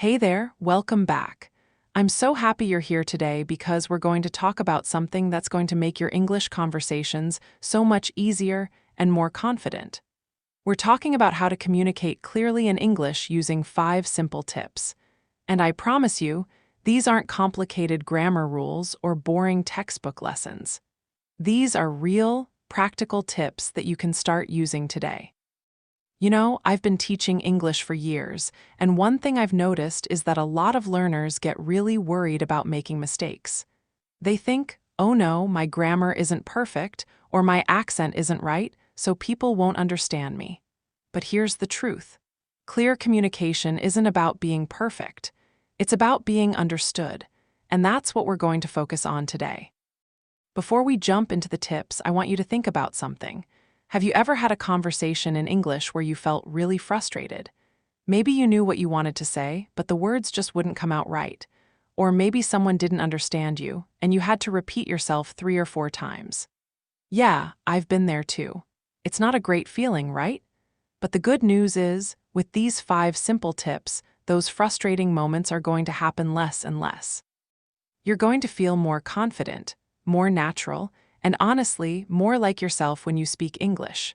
Hey there, welcome back. I'm so happy you're here today because we're going to talk about something that's going to make your English conversations so much easier and more confident. We're talking about how to communicate clearly in English using 5 simple tips. And I promise you, these aren't complicated grammar rules or boring textbook lessons. These are real, practical tips that you can start using today. You know, I've been teaching English for years, and one thing I've noticed is that a lot of learners get really worried about making mistakes. They think, oh no, my grammar isn't perfect, or my accent isn't right, so people won't understand me. But here's the truth. Clear communication isn't about being perfect. It's about being understood, and that's what we're going to focus on today. Before we jump into the tips, I want you to think about something. Have you ever had a conversation in English where you felt really frustrated? Maybe you knew what you wanted to say, but the words just wouldn't come out right. Or maybe someone didn't understand you, and you had to repeat yourself 3 or 4 times. Yeah, I've been there too. It's not a great feeling, right? But the good news is, with these 5 simple tips, those frustrating moments are going to happen less and less. You're going to feel more confident, more natural, and honestly, more like yourself when you speak English.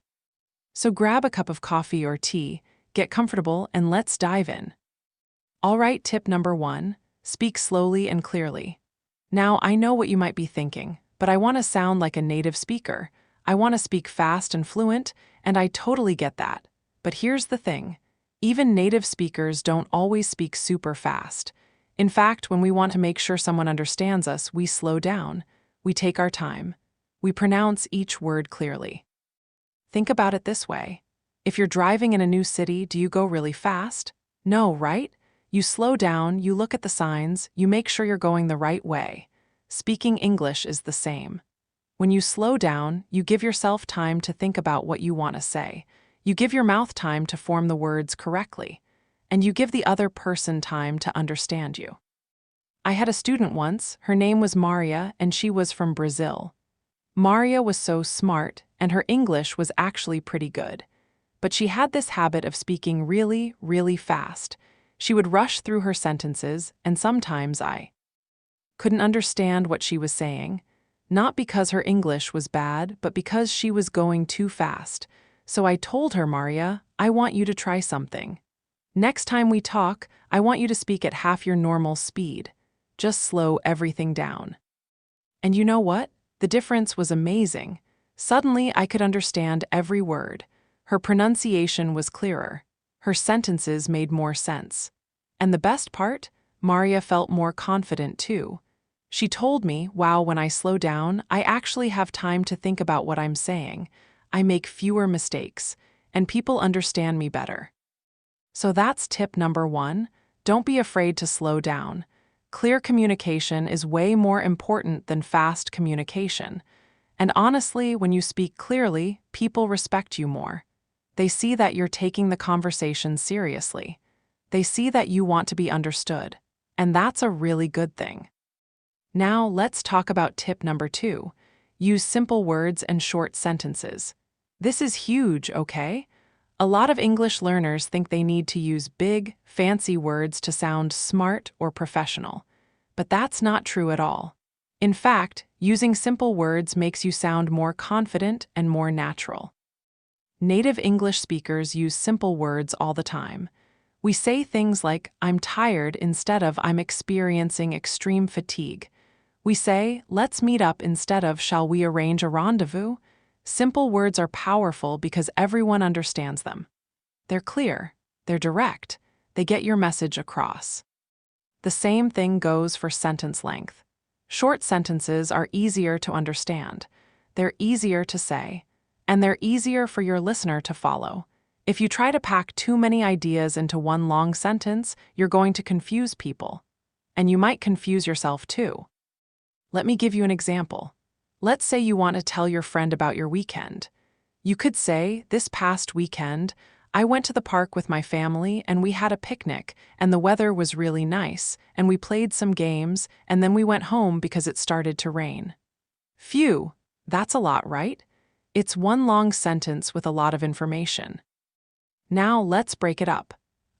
So grab a cup of coffee or tea, get comfortable, and let's dive in. All right, tip number 1, speak slowly and clearly. Now, I know what you might be thinking, but I want to sound like a native speaker. I want to speak fast and fluent, and I totally get that. But here's the thing. Even native speakers don't always speak super fast. In fact, when we want to make sure someone understands us, we slow down. We take our time. We pronounce each word clearly. Think about it this way. If you're driving in a new city, do you go really fast? No, right? You slow down, you look at the signs, you make sure you're going the right way. Speaking English is the same. When you slow down, you give yourself time to think about what you want to say. You give your mouth time to form the words correctly. And you give the other person time to understand you. I had a student once, her name was Maria, and she was from Brazil. Maria was so smart, and her English was actually pretty good. But she had this habit of speaking really, really fast. She would rush through her sentences, and sometimes I couldn't understand what she was saying, not because her English was bad, but because she was going too fast. So I told her, Maria, I want you to try something. Next time we talk, I want you to speak at half your normal speed. Just slow everything down. And you know what? The difference was amazing. Suddenly, I could understand every word. Her pronunciation was clearer. Her sentences made more sense. And the best part? Maria felt more confident too. She told me, wow, when I slow down, I actually have time to think about what I'm saying. I make fewer mistakes, and people understand me better. So that's tip number 1. Don't be afraid to slow down. Clear communication is way more important than fast communication. And honestly, when you speak clearly, people respect you more. They see that you're taking the conversation seriously. They see that you want to be understood. And that's a really good thing. Now, let's talk about tip number 2. Use simple words and short sentences. This is huge, okay? A lot of English learners think they need to use big, fancy words to sound smart or professional. But that's not true at all. In fact, using simple words makes you sound more confident and more natural. Native English speakers use simple words all the time. We say things like, I'm tired instead of I'm experiencing extreme fatigue. We say, let's meet up instead of shall we arrange a rendezvous? Simple words are powerful because everyone understands them. They're clear, they're direct, they get your message across. The same thing goes for sentence length. Short sentences are easier to understand. They're easier to say, and they're easier for your listener to follow. If you try to pack too many ideas into one long sentence, you're going to confuse people. And you might confuse yourself too. Let me give you an example. Let's say you want to tell your friend about your weekend. You could say, this past weekend, I went to the park with my family and we had a picnic and the weather was really nice and we played some games and then we went home because it started to rain. Phew, that's a lot, right? It's one long sentence with a lot of information. Now let's break it up.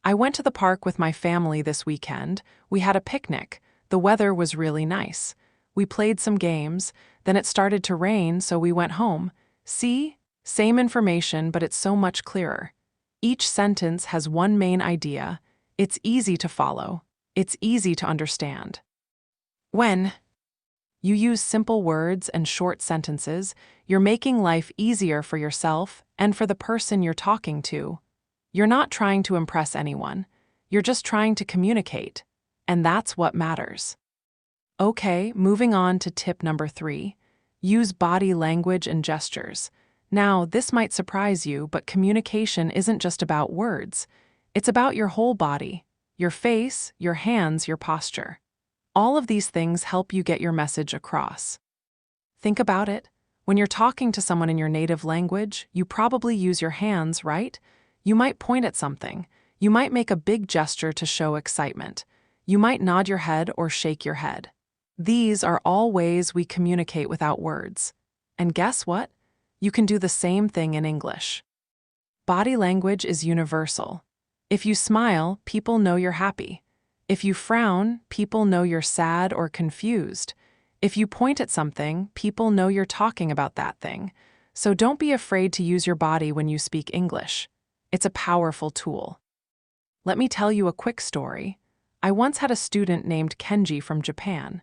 I went to the park with my family this weekend. We had a picnic. The weather was really nice. We played some games, then it started to rain, so we went home. See? Same information, but it's so much clearer. Each sentence has one main idea. It's easy to follow. It's easy to understand. When you use simple words and short sentences, you're making life easier for yourself and for the person you're talking to. You're not trying to impress anyone. You're just trying to communicate. And that's what matters. Okay, moving on to tip number 3. Use body language and gestures. Now, this might surprise you, but communication isn't just about words. It's about your whole body, your face, your hands, your posture. All of these things help you get your message across. Think about it. When you're talking to someone in your native language, you probably use your hands, right? You might point at something. You might make a big gesture to show excitement. You might nod your head or shake your head. These are all ways we communicate without words. And guess what? You can do the same thing in English. Body language is universal. If you smile, people know you're happy. If you frown, people know you're sad or confused. If you point at something, people know you're talking about that thing. So don't be afraid to use your body when you speak English. It's a powerful tool. Let me tell you a quick story. I once had a student named Kenji from Japan.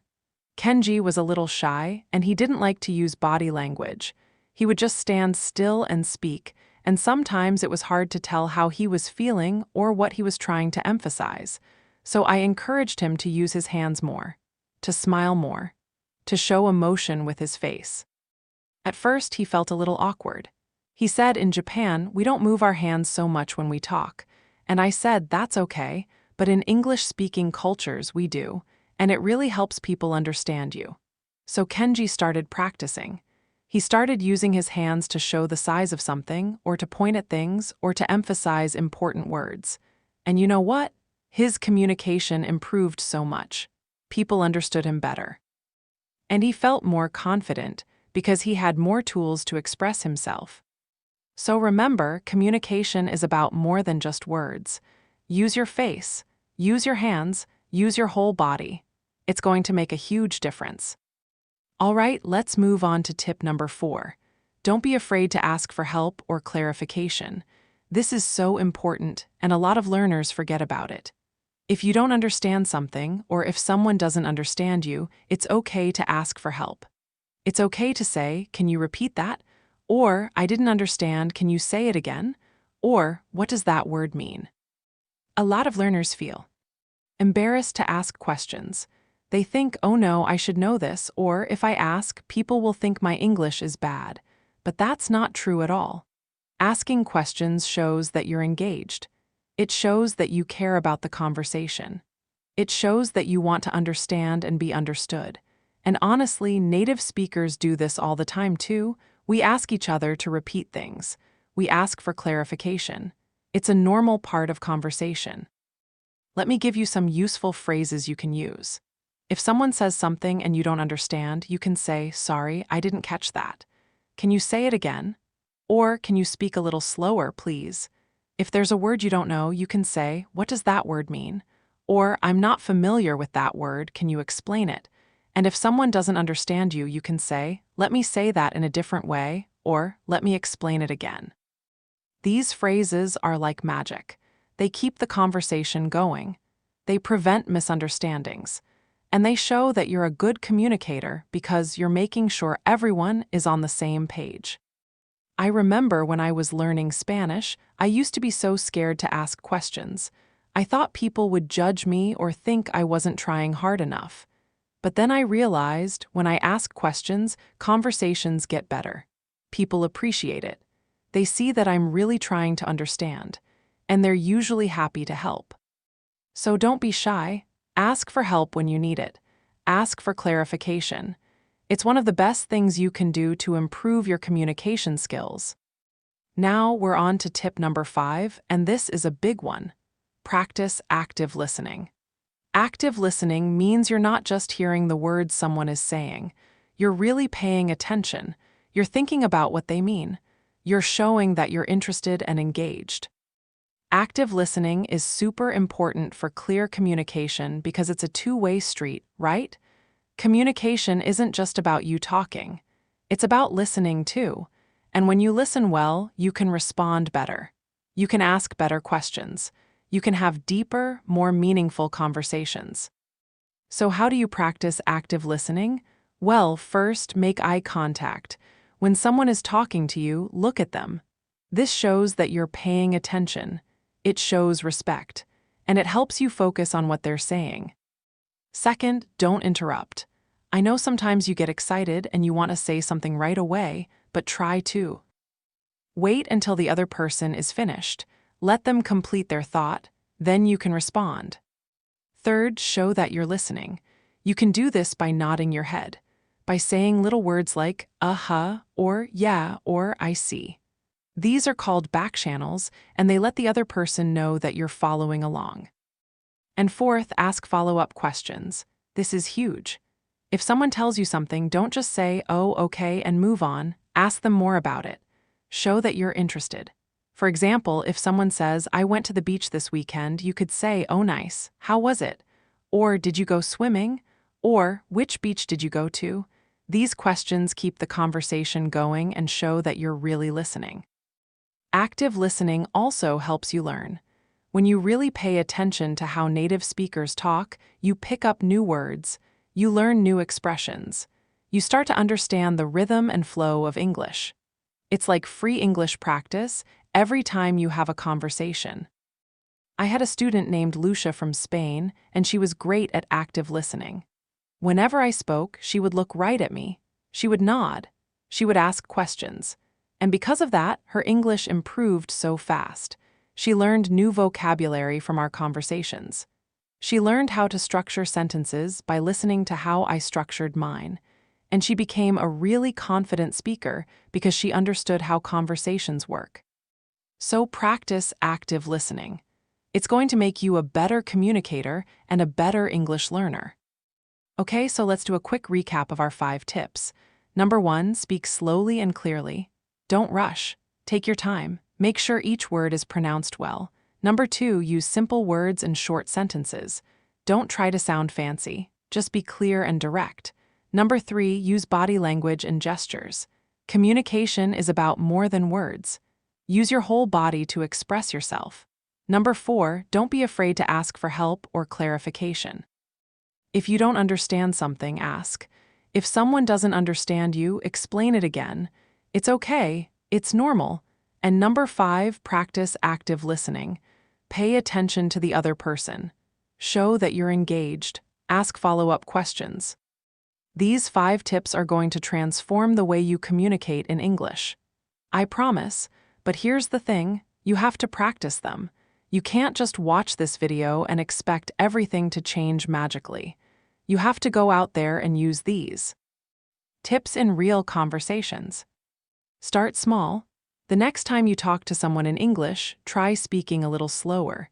Kenji was a little shy, and he didn't like to use body language. He would just stand still and speak, and sometimes it was hard to tell how he was feeling or what he was trying to emphasize. So I encouraged him to use his hands more, to smile more, to show emotion with his face. At first, he felt a little awkward. He said in Japan, we don't move our hands so much when we talk. And I said, that's okay, but in English-speaking cultures we do, and it really helps people understand you. So Kenji started practicing. He started using his hands to show the size of something, or to point at things, or to emphasize important words. And you know what? His communication improved so much. People understood him better. And he felt more confident because he had more tools to express himself. So remember, communication is about more than just words. Use your face, use your hands, use your whole body. It's going to make a huge difference. All right, let's move on to tip number 4. Don't be afraid to ask for help or clarification. This is so important, and a lot of learners forget about it. If you don't understand something, or if someone doesn't understand you, it's okay to ask for help. It's okay to say, can you repeat that? Or, I didn't understand, can you say it again? Or, what does that word mean? A lot of learners feel embarrassed to ask questions. They think, oh no, I should know this, or if I ask, people will think my English is bad. But that's not true at all. Asking questions shows that you're engaged. It shows that you care about the conversation. It shows that you want to understand and be understood. And honestly, native speakers do this all the time too. We ask each other to repeat things. We ask for clarification. It's a normal part of conversation. Let me give you some useful phrases you can use. If someone says something and you don't understand, you can say, sorry, I didn't catch that. Can you say it again? Or can you speak a little slower, please? If there's a word you don't know, you can say, what does that word mean? Or, I'm not familiar with that word, can you explain it? And if someone doesn't understand you, you can say, let me say that in a different way, or let me explain it again. These phrases are like magic. They keep the conversation going. They prevent misunderstandings. And they show that you're a good communicator because you're making sure everyone is on the same page. I remember when I was learning Spanish, I used to be so scared to ask questions. I thought people would judge me or think I wasn't trying hard enough. But then I realized when I ask questions, conversations get better. People appreciate it. They see that I'm really trying to understand, and they're usually happy to help. So don't be shy. Ask for help when you need it. Ask for clarification. It's one of the best things you can do to improve your communication skills. Now we're on to tip number 5, and this is a big one. Practice active listening. Active listening means you're not just hearing the words someone is saying. You're really paying attention. You're thinking about what they mean. You're showing that you're interested and engaged. Active listening is super important for clear communication because it's a two-way street, right? Communication isn't just about you talking. It's about listening too. And when you listen well, you can respond better. You can ask better questions. You can have deeper, more meaningful conversations. So how do you practice active listening? Well, first, make eye contact. When someone is talking to you, look at them. This shows that you're paying attention. It shows respect, and it helps you focus on what they're saying. Second, don't interrupt. I know sometimes you get excited and you want to say something right away, but try to. Wait until the other person is finished. Let them complete their thought, then you can respond. Third, show that you're listening. You can do this by nodding your head, by saying little words like, uh-huh, or yeah, or I see. These are called back channels, and they let the other person know that you're following along. And fourth, ask follow-up questions. This is huge. If someone tells you something, don't just say, oh, okay, and move on. Ask them more about it. Show that you're interested. For example, if someone says, I went to the beach this weekend, you could say, oh, nice. How was it? Or, did you go swimming? Or, which beach did you go to? These questions keep the conversation going and show that you're really listening. Active listening also helps you learn. When you really pay attention to how native speakers talk, you pick up new words, you learn new expressions. You start to understand the rhythm and flow of English. It's like free English practice every time you have a conversation. I had a student named Lucia from Spain, and she was great at active listening. Whenever I spoke, she would look right at me. She would nod. She would ask questions. And because of that, her English improved so fast. She learned new vocabulary from our conversations. She learned how to structure sentences by listening to how I structured mine. And she became a really confident speaker because she understood how conversations work. So practice active listening. It's going to make you a better communicator and a better English learner. Okay, so let's do a quick recap of our 5 tips. Number 1, speak slowly and clearly. Don't rush. Take your time. Make sure each word is pronounced well. Number 2, use simple words and short sentences. Don't try to sound fancy. Just be clear and direct. Number 3, use body language and gestures. Communication is about more than words. Use your whole body to express yourself. Number 4, don't be afraid to ask for help or clarification. If you don't understand something, ask. If someone doesn't understand you, explain it again. It's okay. It's normal. And number 5, practice active listening. Pay attention to the other person. Show that you're engaged. Ask follow-up questions. These 5 tips are going to transform the way you communicate in English. I promise, but here's the thing, you have to practice them. You can't just watch this video and expect everything to change magically. You have to go out there and use these. Tips in real conversations. Start small. The next time you talk to someone in English, try speaking a little slower.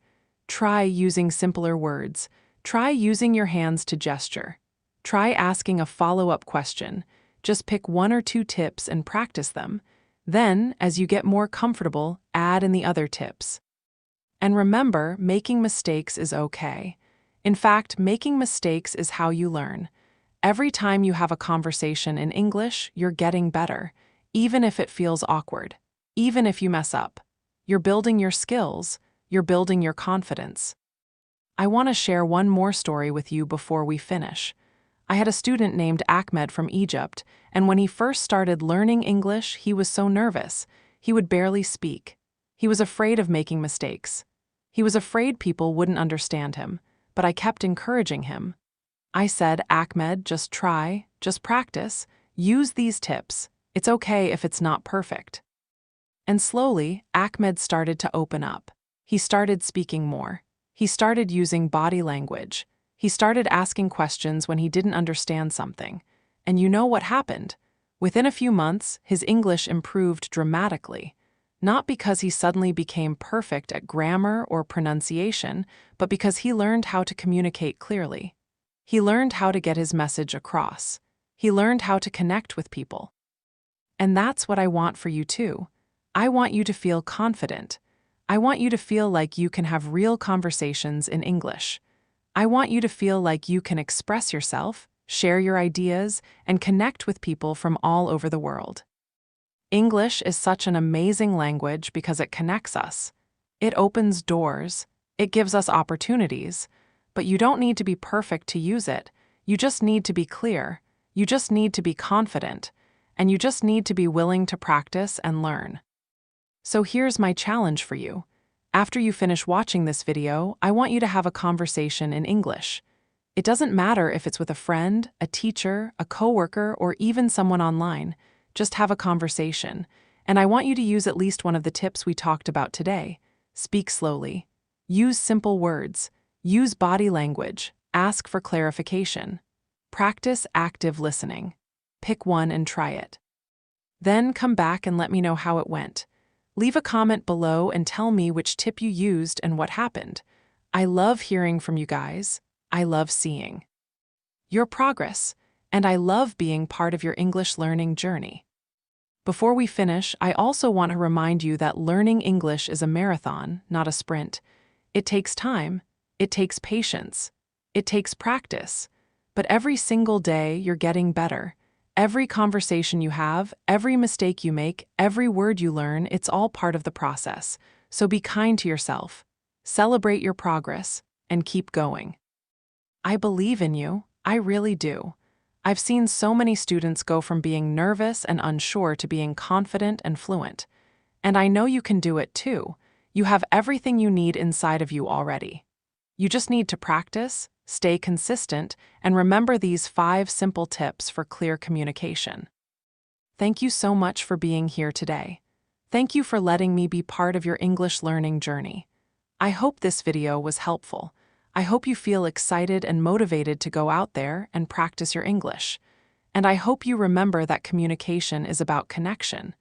Try using simpler words. Try using your hands to gesture. Try asking a follow-up question. Just pick 1 or 2 tips and practice them. Then, as you get more comfortable, add in the other tips. And remember, making mistakes is okay. In fact, making mistakes is how you learn. Every time you have a conversation in English, you're getting better, even if it feels awkward, even if you mess up. You're building your skills, you're building your confidence. I want to share one more story with you before we finish. I had a student named Ahmed from Egypt, and when he first started learning English, he was so nervous. He would barely speak. He was afraid of making mistakes. He was afraid people wouldn't understand him, but I kept encouraging him. I said, Ahmed, just try, just practice, use these tips. It's okay if it's not perfect. And slowly, Ahmed started to open up. He started speaking more. He started using body language. He started asking questions when he didn't understand something. And you know what happened? Within a few months, his English improved dramatically. Not because he suddenly became perfect at grammar or pronunciation, but because he learned how to communicate clearly. He learned how to get his message across. He learned how to connect with people. And that's what I want for you too. I want you to feel confident. I want you to feel like you can have real conversations in English. I want you to feel like you can express yourself, share your ideas, and connect with people from all over the world. English is such an amazing language because it connects us. It opens doors, it gives us opportunities, but you don't need to be perfect to use it. You just need to be clear, you just need to be confident, and you just need to be willing to practice and learn. So here's my challenge for you. After you finish watching this video, I want you to have a conversation in English. It doesn't matter if it's with a friend, a teacher, a coworker, or even someone online. Just have a conversation. And I want you to use at least one of the tips we talked about today. Speak slowly. Use simple words. Use body language. Ask for clarification. Practice active listening. Pick one and try it. Then come back and let me know how it went. Leave a comment below and tell me which tip you used and what happened. I love hearing from you guys. I love seeing your progress, and I love being part of your English learning journey. Before we finish, I also want to remind you that learning English is a marathon, not a sprint. It takes time, it takes patience, it takes practice, but every single day you're getting better. Every conversation you have, every mistake you make, every word you learn, it's all part of the process. So be kind to yourself, celebrate your progress, and keep going. I believe in you, I really do. I've seen so many students go from being nervous and unsure to being confident and fluent. And I know you can do it too. You have everything you need inside of you already. You just need to practice, stay consistent, and remember these 5 simple tips for clear communication. Thank you so much for being here today. Thank you for letting me be part of your English learning journey. I hope this video was helpful. I hope you feel excited and motivated to go out there and practice your English. And I hope you remember that communication is about connection.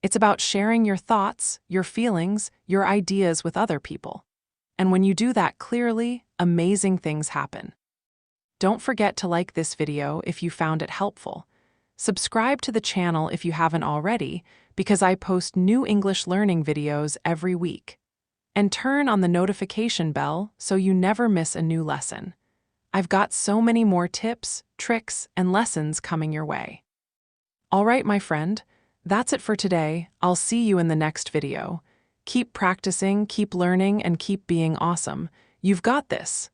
It's about sharing your thoughts, your feelings, your ideas with other people. And when you do that clearly, amazing things happen. Don't forget to like this video if you found it helpful. Subscribe to the channel if you haven't already, because I post new English learning videos every week. And turn on the notification bell so you never miss a new lesson. I've got so many more tips, tricks, and lessons coming your way. All right, my friend, that's it for today. I'll see you in the next video. Keep practicing, keep learning, and keep being awesome. You've got this.